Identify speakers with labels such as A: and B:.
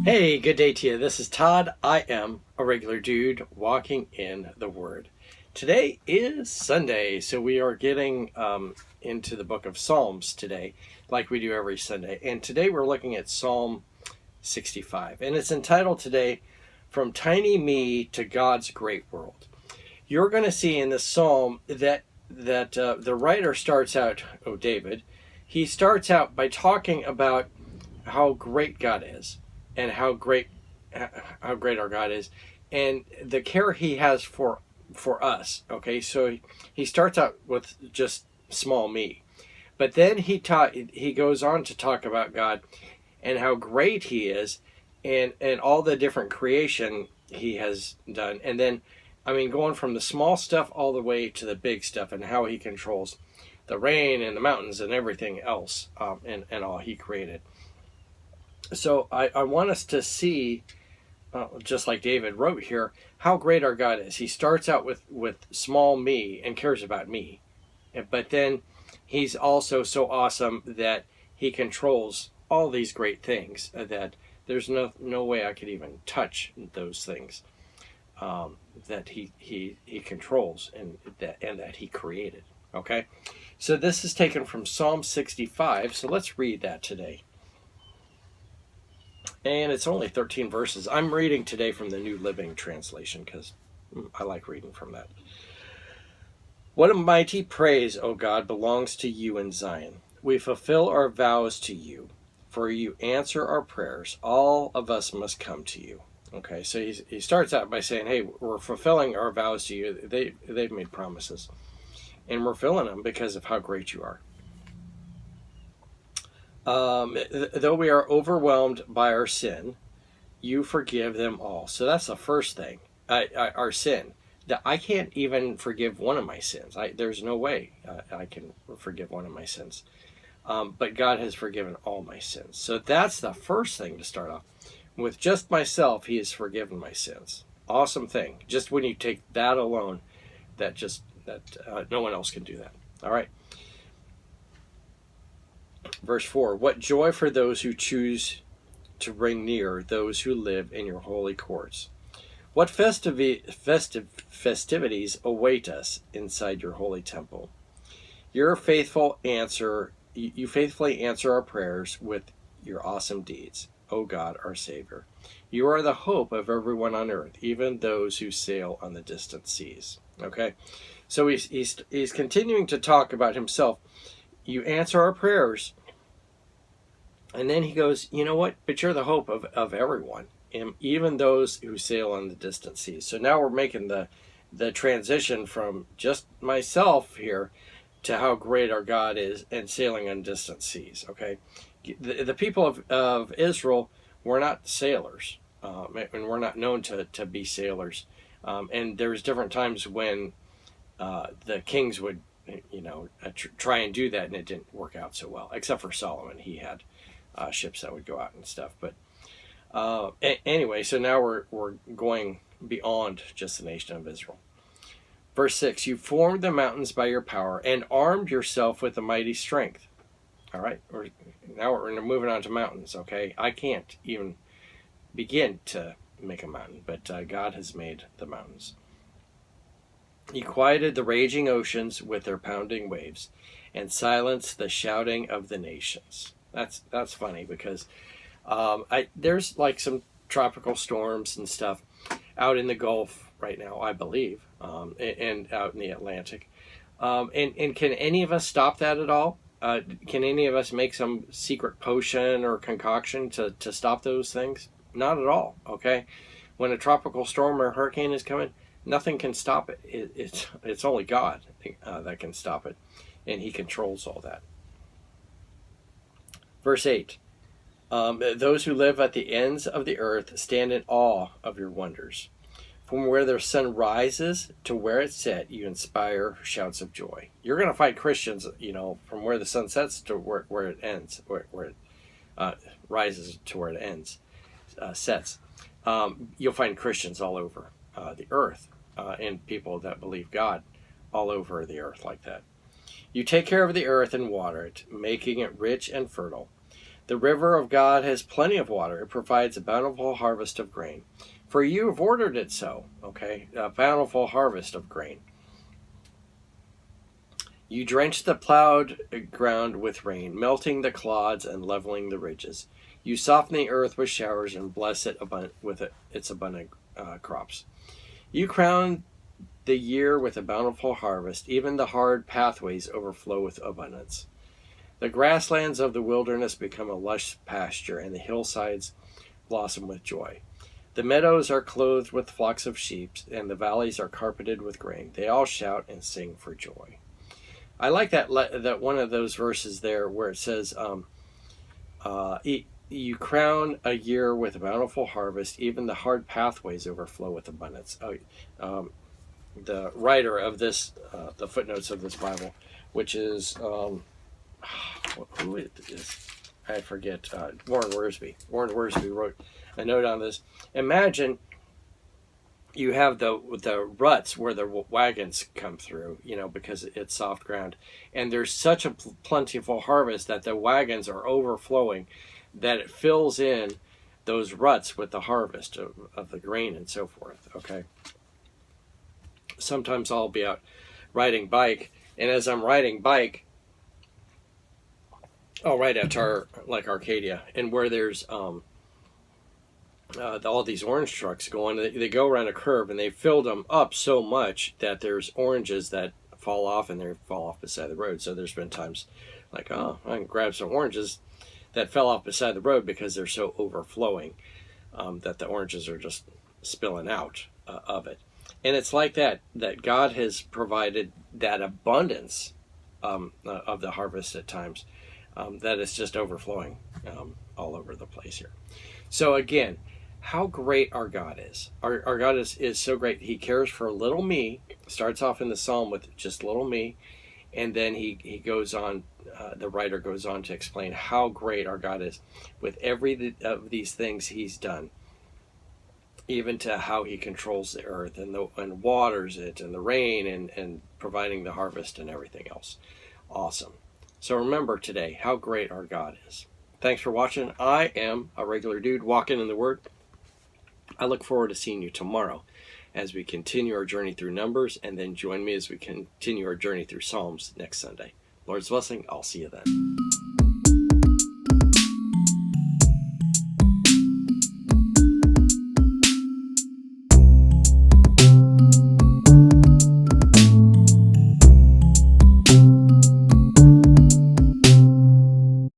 A: Hey, good day to you. This is Todd. I am a regular dude walking in the Word. Today is Sunday, so we are getting into the book of Psalms today, like we do every Sunday. And today we're looking at Psalm 65, and it's entitled today, From Tiny Me to God's Great World. You're going to see in this psalm that the writer starts out, David, he starts out by talking about how great God is and how great our God is, and the care He has for us. Okay, so he starts out with just small me, but then he goes on to talk about God and how great He is, and all the different creation He has done, and then going from the small stuff all the way to the big stuff, and how He controls the rain and the mountains and everything else, and all He created. So I want us to see, just like David wrote here, how great our God is. He starts out with small me and cares about me. But then He's also so awesome that He controls all these great things, that there's no way I could even touch those things that he controls and that He created. Okay? So this is taken from Psalm 65. So let's read that today. And it's only 13 verses. I'm reading today from the New Living Translation because I like reading from that. What a mighty praise, O God, belongs to you in Zion. We fulfill our vows to you, for you answer our prayers. All of us must come to you. Okay, so he starts out by saying, hey, we're fulfilling our vows to you. They've made promises, and we're filling them because of how great you are. Though we are overwhelmed by our sin, you forgive them all. So that's the first thing, our sin. That I can't even forgive one of my sins. There's no way I can forgive one of my sins. But God has forgiven all my sins. So that's the first thing to start off. With just myself, He has forgiven my sins. Awesome thing. Just when you take that alone, that no one else can do that. All right. Verse 4, what joy for those who choose to bring near those who live in your holy courts. What festivities await us inside your holy temple. You faithfully answer our prayers with your awesome deeds, O God, our Savior. You are the hope of everyone on earth, even those who sail on the distant seas. Okay, so he's continuing to talk about himself. You answer our prayers. And then he goes, you know what? But you're the hope of everyone, even those who sail on the distant seas. So now we're making the transition from just myself here to how great our God is and sailing on distant seas. Okay, the people of Israel were not sailors, and we're not known to be sailors. And there was different times when the kings would, try and do that, and it didn't work out so well. Except for Solomon, he had ships that would go out and stuff. But anyway, so now we're going beyond just the nation of Israel. Verse 6, you formed the mountains by your power and armed yourself with a mighty strength. All right, now we're moving on to mountains. Okay, I can't even begin to make a mountain, but God has made the mountains. He quieted the raging oceans with their pounding waves and silenced the shouting of the nations. That's funny because there's like some tropical storms and stuff out in the Gulf right now, I believe, and out in the Atlantic. And can any of us stop that at all? Can any of us make some secret potion or concoction to stop those things? Not at all, okay? When a tropical storm or hurricane is coming, nothing can stop it. It's only God that can stop it, and He controls all that. Verse 8, those who live at the ends of the earth stand in awe of your wonders. From where the sun rises to where it sets, you inspire shouts of joy. You're going to find Christians, from where the sun sets to where it ends, where it rises to where it ends, sets. You'll find Christians all over the earth, and people that believe God all over the earth like that. You take care of the earth and water it, making it rich and fertile. The river of God has plenty of water. It provides a bountiful harvest of grain. For you have ordered it so, okay? A bountiful harvest of grain. You drench the plowed ground with rain, melting the clods and leveling the ridges. You soften the earth with showers and bless it with its abundant crops. You crown the year with a bountiful harvest. Even the hard pathways overflow with abundance. The grasslands of the wilderness become a lush pasture, and the hillsides blossom with joy. The meadows are clothed with flocks of sheep, and the valleys are carpeted with grain. They all shout and sing for joy. I like that one of those verses there where it says, you crown a year with a bountiful harvest. Even the hard pathways overflow with abundance. The writer of this, the footnotes of this Bible, which is, who it is, I forget, Warren Wiersbe. Warren Wiersbe wrote a note on this. Imagine you have the ruts where the wagons come through, because it's soft ground, and there's such a plentiful harvest that the wagons are overflowing, that it fills in those ruts with the harvest of the grain and so forth. Okay. Sometimes I'll be out riding bike, and as I'm riding bike, I'll ride out to Arcadia, and where there's all these orange trucks going. They go around a curve, and they filled them up so much that there's oranges that fall off, and they fall off beside the road. So there's been times like, I can grab some oranges that fell off beside the road because they're so overflowing that the oranges are just spilling out of it. And it's like that God has provided that abundance of the harvest at times, that it's just overflowing all over the place here. So again, how great our God is. Our God is so great. He cares for little me. Starts off in the psalm with just little me, and then he goes on, the writer goes on to explain how great our God is with every of these things he's done, even to how he controls the earth and waters it, and the rain, and providing the harvest and everything else. Awesome. So remember today how great our God is. Thanks for watching. I am a regular dude walking in the Word. I look forward to seeing you tomorrow as we continue our journey through Numbers, and then join me as we continue our journey through Psalms next Sunday. Lord's blessing. I'll see you then.